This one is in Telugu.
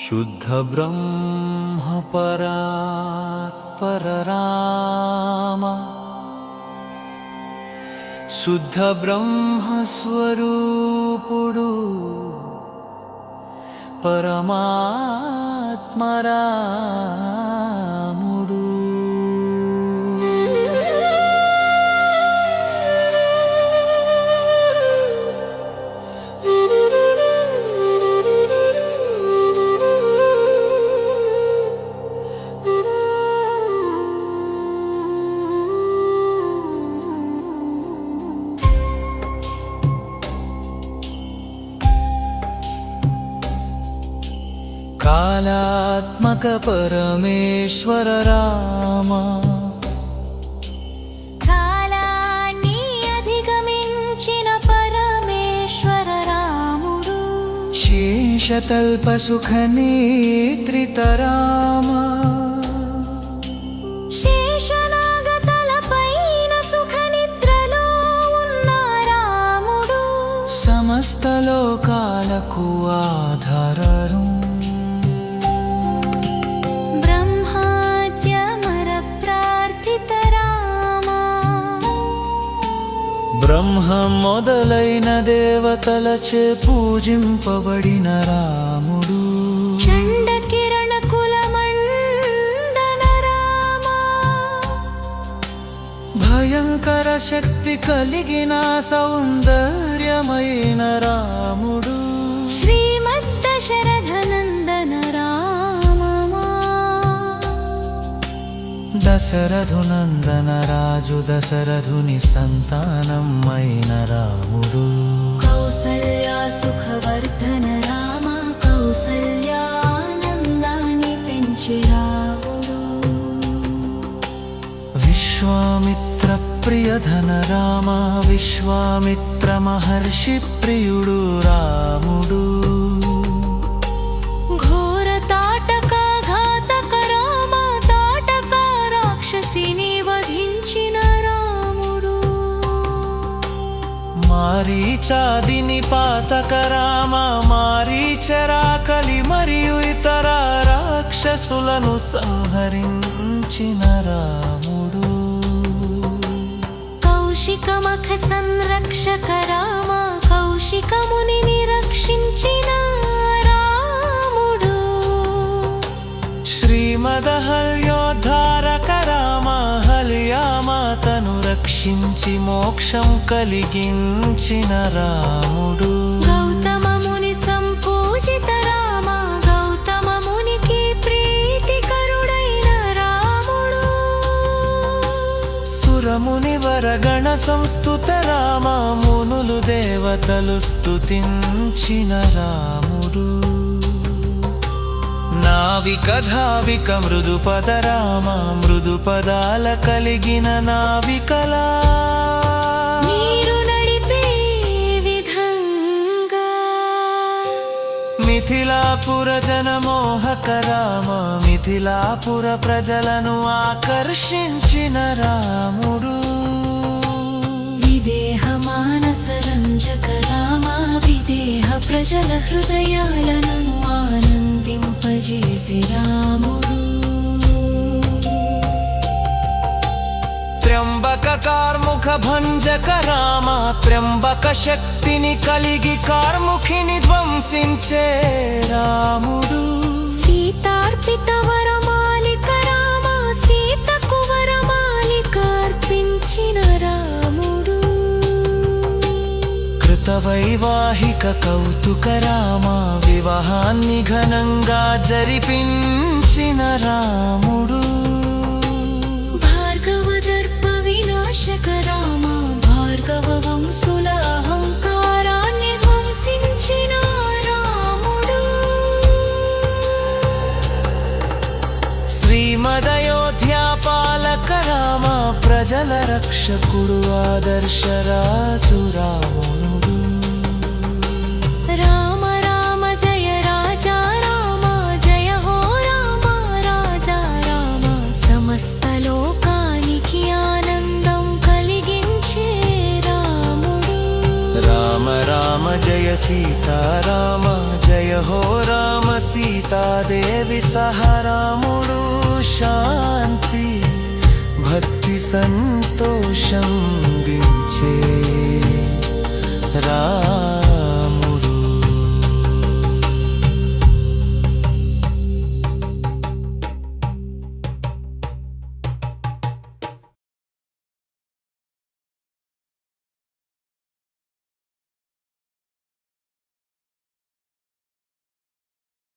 शुद्ध ब्रह्म परात्पर राम शुद्ध ब्रह्म स्वरूपुडु परमात्मा रामुडु। कालात्मक परमेश्वर राम कालान्नि अधिगमिंचिन परमेश्वर रामुडु शेषतल्प सुख नेत्रित राम शेषनागतलपैन सुख निद्रलो उन्न रामुडु समस्त लोकाలకు ఆధారరు బ్రహ్మ మొదలైన దేవతలచే పూజింపబడిన రాముడు చండ కిరణ కుల మండన రామ భయంకర శక్తి కలిగిన సౌందర్యమైన రాముడు శ్రీమద్ దశరథ నందన రామమా దశరథునందన రాజు దశరథుని సంతానం అయిన రాముడు కౌసల్యా సుఖవర్ధన రామ కౌసల్యానందాన్ని పెంచి రాముడు విశ్వామిత్ర ప్రియధన రామ విశ్వామిత్ర మహర్షి ప్రియుడు రాముడు ఘోర తాటక ఘాతక రామ తాటక రాక్షసిని వధించిన రాముడు మారీచాదిని పాతక రామ మారీచరాకలి మరియు ఇతర రాక్షసులను సంహరించిన రాముడు కౌశికమఖ సంరక్షక రామ కౌశిక మునిని రక్షించిన రాముడు శ్రీమదహల్యోద్ధారక రామ హల్యామాతను రక్షించి మోక్షం కలిగించిన రాముడు గౌతమ ముని సంపూజిత రామ గౌతమ మునికి ప్రీతికరుడైన రాముడు సురముని వరగణ సంస్తుత రామ మునులు దేవతలు స్తుతించిన రాముడు నావిక ధావిక మృదుపద రామ మృదుపదాల కలిగిన నావికలా నీరు నడిపే విధంగా మిథిలాపుర జనమోహక రామ మిథిలాపుర ప్రజలను ఆకర్షించిన రాముడు విదేహ మానస రంజక రామ విదేహ ప్రజల హృదయాలను ఆనందింపజేసి రాముడు త్ర్యంబక కార్ముఖ భంజక రామ త్ర్యంబక శక్తిని కలిగి కార్ముఖిని ధ్వంసించే రాముడు సీతార్పిత వరమాలిక రామ సీతకు వరమాలిక అర్పించిన రాముడు కృత వైవాహిక కౌతుక రామ వివాహాన్ని ఘనంగా జరిపించిన రాముడు భార్గవ దర్ప వినాశక రామ భార్గవ వంశుల అహంకారాన్ని ధ్వంసించిన రాముడు శ్రీమదయోధ్యాపాలక రామ ప్రజల రక్షకుడు ఆదర్శరాజు రాముడు రామ రామ జయ రాజా రామ జయ హో రామ రాజా రామ సమస్త లోకానికి ఆనందం కలిగించే రాముడు రామ రామ జయ సీతారామ జయ హో రామ సీతాదేవి సహరాముడు శాంతి భక్తి సంతోషం దిన్